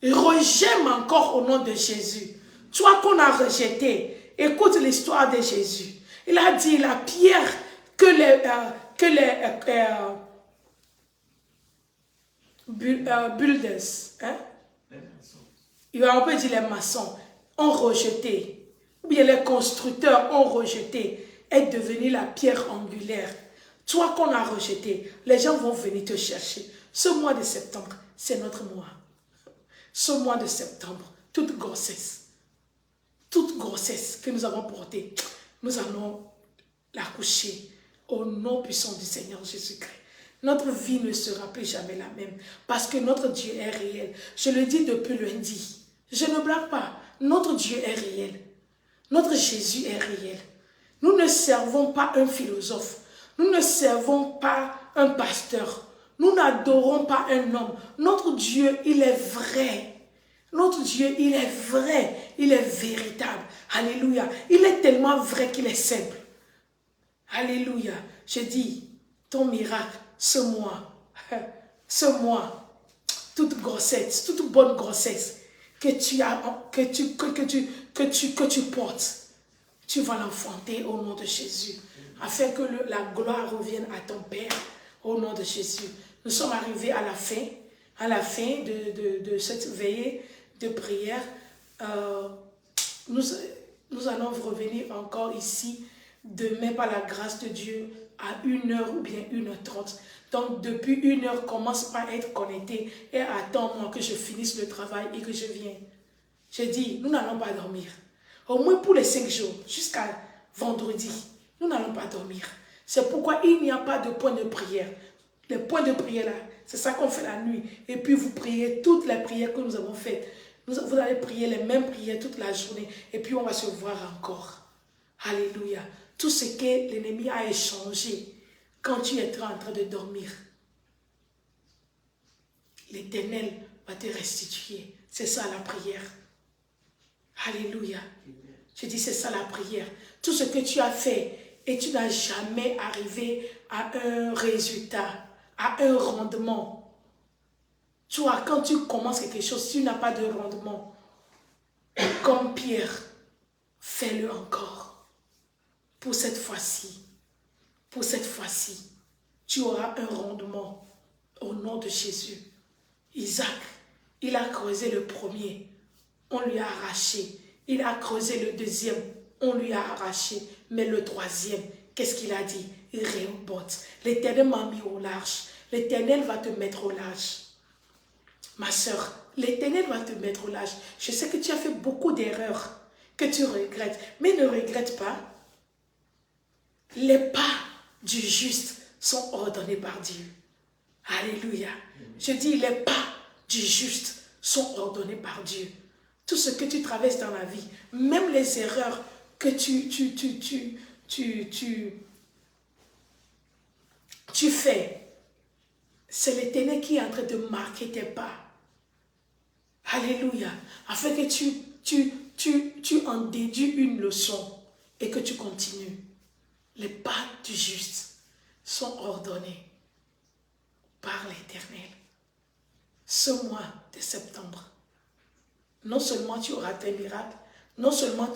Regemme encore au nom de Jésus. Toi qu'on a rejeté, écoute l'histoire de Jésus. Il a dit la pierre que builders, hein? On peut dire les maçons ont rejeté, ou bien les constructeurs ont rejeté, est devenue la pierre angulaire. Toi qu'on a rejeté, les gens vont venir te chercher. Ce mois de septembre, c'est notre mois. Ce mois de septembre, toute grossesse que nous avons portée, nous allons l'accoucher au nom puissant du Seigneur Jésus-Christ. Notre vie ne sera plus jamais la même parce que notre Dieu est réel. Je le dis depuis lundi. Je ne blague pas. Notre Dieu est réel. Notre Jésus est réel. Nous ne servons pas un philosophe. Nous ne servons pas un pasteur. Nous n'adorons pas un homme. Notre Dieu, il est vrai. Notre Dieu, il est vrai. Il est véritable. Alléluia. Il est tellement vrai qu'il est simple. Alléluia. Je dis, ton miracle, ce mois, toute grossesse, toute bonne grossesse que tu portes, tu vas l'enfanter au nom de Jésus, afin que la gloire revienne à ton Père au nom de Jésus. Nous sommes arrivés à la fin de cette veillée de prière. Nous allons revenir encore ici demain par la grâce de Dieu à 1h ou bien 1h30. Donc depuis 1h, commence par être connecté et attends-moi que je finisse le travail et que je vienne. Je dis, nous n'allons pas dormir. Au moins pour les 5 jours, jusqu'à vendredi, nous n'allons pas dormir. C'est pourquoi il n'y a pas de point de prière. Les points de prière là, c'est ça qu'on fait la nuit. Et puis vous priez toutes les prières que nous avons faites. Vous allez prier les mêmes prières toute la journée. Et puis on va se voir encore. Alléluia. Tout ce que l'ennemi a échangé quand tu es en train de dormir, l'Éternel va te restituer. C'est ça la prière. Alléluia. Je dis c'est ça la prière. Tout ce que tu as fait et tu n'as jamais arrivé à un résultat, à un rendement. Tu vois, quand tu commences quelque chose, tu n'as pas de rendement. Comme Pierre, fais-le encore. Pour cette fois-ci, tu auras un rendement au nom de Jésus. Isaac, il a creusé le premier, on lui a arraché. Il a creusé le deuxième, on lui a arraché. Mais le troisième, qu'est-ce qu'il a dit? Il rébote. L'Éternel m'a mis au large. L'Éternel va te mettre au large. Ma soeur, l'Éternel va te mettre au large. Je sais que tu as fait beaucoup d'erreurs que tu regrettes, mais ne regrette pas. Les pas du juste sont ordonnés par Dieu. Alléluia. Je dis, les pas du juste sont ordonnés par Dieu. Tout ce que tu traverses dans la vie, même les erreurs que tu fais, c'est l'Éternel qui est en train de marquer tes pas. Alléluia. Afin que tu en déduis une leçon et que tu continues. Les pas du juste sont ordonnés par l'Éternel. Ce mois de septembre, non seulement tu auras tes miracles, non seulement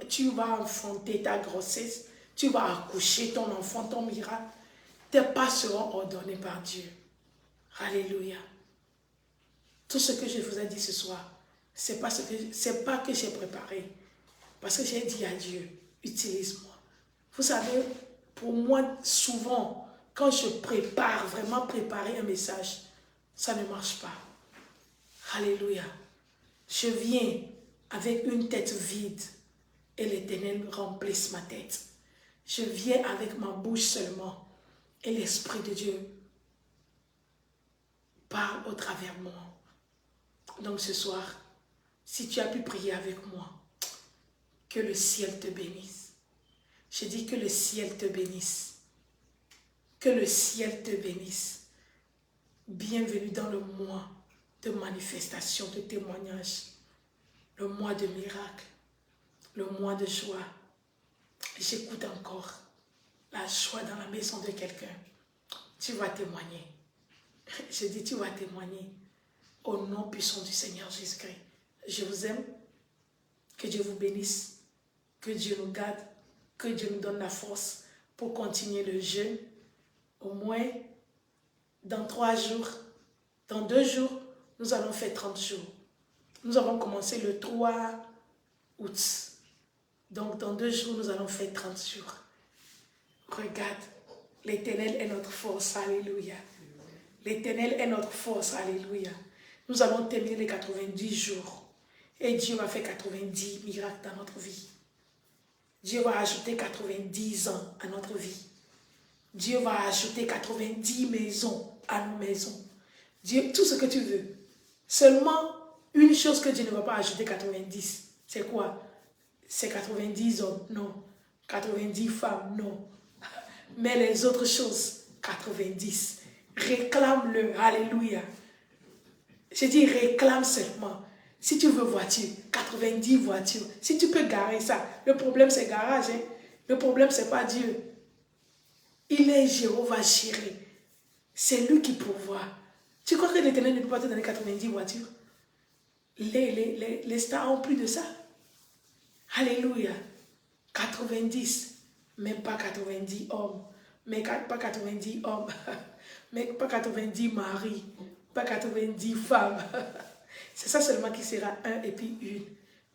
tu vas enfanter ta grossesse, tu vas accoucher ton enfant, ton miracle, tes pas seront ordonnés par Dieu. Alléluia. Tout ce que je vous ai dit ce soir, c'est pas que j'ai préparé, parce que j'ai dit à Dieu, utilise-moi. Vous savez, pour moi, souvent, quand je prépare, vraiment préparer un message, ça ne marche pas. Alléluia. Je viens avec une tête vide et l'Éternel remplisse ma tête. Je viens avec ma bouche seulement et l'Esprit de Dieu parle au travers de moi. Donc ce soir, si tu as pu prier avec moi, que le ciel te bénisse. Je dis que le ciel te bénisse. Que le ciel te bénisse. Bienvenue dans le mois de manifestation, de témoignage, le mois de miracle, le mois de joie. J'écoute encore la joie dans la maison de quelqu'un. Tu vas témoigner. Je dis, tu vas témoigner au nom puissant du Seigneur Jésus-Christ. Je vous aime. Que Dieu vous bénisse. Que Dieu nous garde. Que Dieu nous donne la force pour continuer le jeûne. Au moins, dans 3 jours, dans 2 jours, nous allons faire 30 jours. Nous avons commencé le 3 août. Donc, dans 2 jours, nous allons faire 30 jours. Regarde, l'Éternel est notre force. Alléluia. L'Éternel est notre force. Alléluia. Nous allons terminer les 90 jours. Et Dieu va faire 90 miracles dans notre vie. Dieu va ajouter 90 ans à notre vie. Dieu va ajouter 90 maisons à nos maisons. Dieu, tout ce que tu veux. Seulement, une chose que Dieu ne va pas ajouter 90. C'est quoi? C'est 90 hommes? Non. 90 femmes? Non. Mais les autres choses, 90. Réclame-le. Alléluia. Je dis réclame seulement. Si tu veux voiture, 90 voitures. Si tu peux garer ça. Le problème, c'est garage. Hein? Le problème, c'est pas Dieu. Il est Jéhovah Jireh. C'est lui qui pourvoit. Tu crois que l'Éternel ne peut pas te donner 90 voitures? Les stars ont plus de ça. Alléluia. 90. Même pas 90 hommes. Mais pas 90 hommes. Mais pas 90 maris. Pas 90 femmes. C'est ça seulement qui sera un et puis une.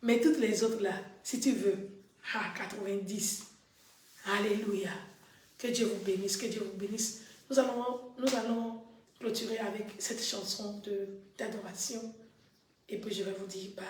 Mais toutes les autres là, si tu veux, 90. Alléluia. Que Dieu vous bénisse, que Dieu vous bénisse. Nous allons clôturer avec cette chanson d'adoration. Et puis je vais vous dire bye.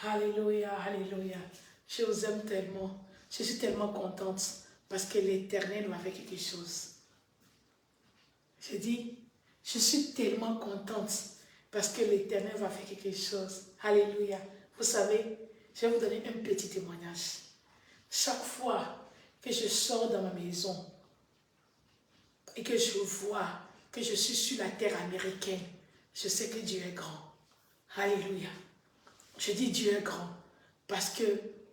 Alléluia, alléluia. Je vous aime tellement. Je suis tellement contente parce que l'Éternel m'a fait quelque chose. Je dis, je suis tellement contente parce que l'Éternel m'a fait quelque chose. Alléluia. Vous savez, je vais vous donner un petit témoignage. Chaque fois que je sors dans ma maison et que je vois que je suis sur la terre américaine, je sais que Dieu est grand. Alléluia. Je dis Dieu est grand parce que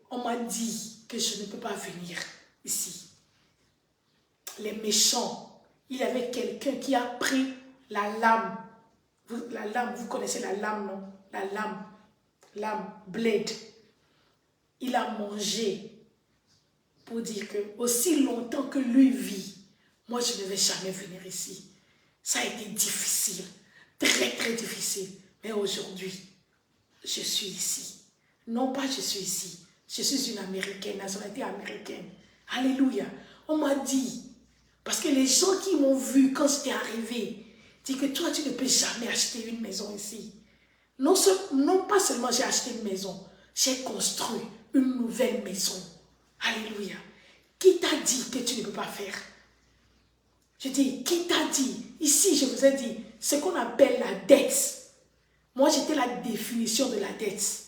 on m'a dit que je ne peux pas venir ici. Les méchants, il y avait quelqu'un qui a pris la lame. La lame, vous connaissez la lame, non? La lame, blade. Il a mangé pour dire que aussi longtemps que lui vit, moi je ne vais jamais venir ici. Ça a été difficile, très très difficile. Mais aujourd'hui, je suis ici. Non pas je suis ici. Je suis une Américaine, nationalité américaine. Alléluia. On m'a dit, parce que les gens qui m'ont vu quand j'étais arrivée, disent que toi tu ne peux jamais acheter une maison ici. Non pas seulement j'ai acheté une maison, j'ai construit une nouvelle maison. Alléluia. Qui t'a dit que tu ne peux pas faire? Je dis, qui t'a dit? Ici, je vous ai dit, ce qu'on appelle la dette. Moi, j'étais la définition de la dette.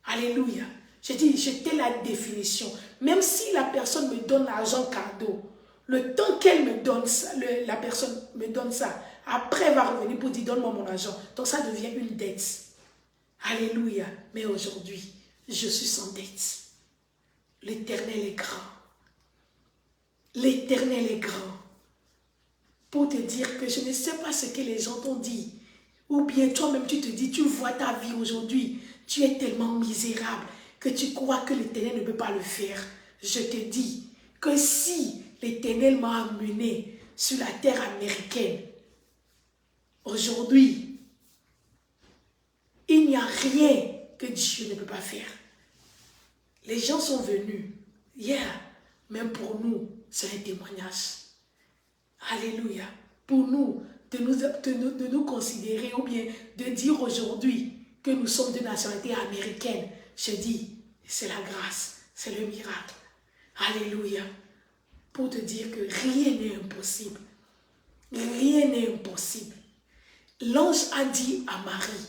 Alléluia. Je dis, j'étais la définition. Même si la personne me donne l'argent cadeau, le temps qu'elle me donne ça, la personne me donne ça, après elle va revenir pour dire, donne-moi mon argent. Donc ça devient une dette. Alléluia. Mais aujourd'hui, je suis sans dette. L'Éternel est grand. L'Éternel est grand. Pour te dire que je ne sais pas ce que les gens t'ont dit. Ou bien toi-même tu te dis, tu vois ta vie aujourd'hui, tu es tellement misérable que tu crois que l'Éternel ne peut pas le faire. Je te dis que si l'Éternel m'a amené sur la terre américaine, aujourd'hui, il n'y a rien que Dieu ne peut pas faire. Les gens sont venus hier, même pour nous, c'est un témoignage. Alléluia. Pour nous, de nous considérer ou bien de dire aujourd'hui que nous sommes de nationalité américaine, je dis, c'est la grâce, c'est le miracle. Alléluia. Pour te dire que rien n'est impossible. Rien n'est impossible. L'ange a dit à Marie,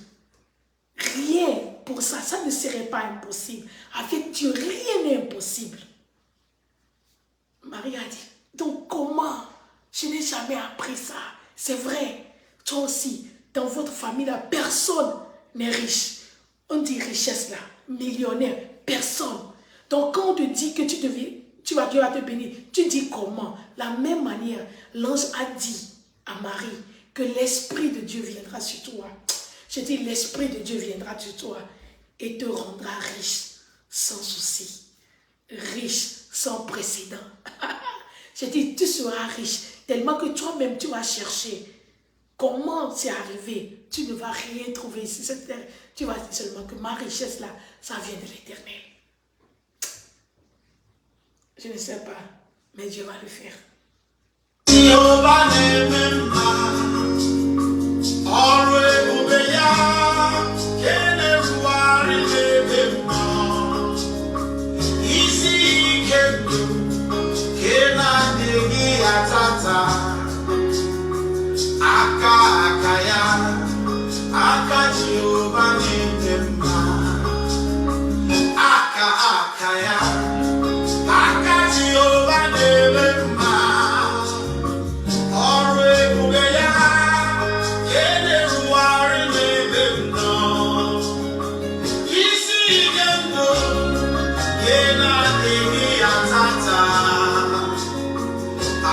rien pour ça, ça ne serait pas impossible. Avec Dieu, rien n'est impossible. Marie a dit, donc comment? Je n'ai jamais appris ça. C'est vrai. Toi aussi, dans votre famille, là, personne n'est riche. On dit richesse là, millionnaire, personne. Donc quand on te dit que Dieu va te bénir, tu dis comment? La même manière, l'ange a dit à Marie que l'Esprit de Dieu viendra sur toi. Je dis, l'Esprit de Dieu viendra sur toi et te rendra riche sans souci. Riche sans précédent. Je dis, tu seras riche tellement que toi-même tu vas chercher comment c'est arrivé. Tu ne vas rien trouver ici. Tu vas dire seulement que ma richesse là, ça vient de l'Éternel. Je ne sais pas, mais Dieu va le faire.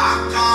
Aka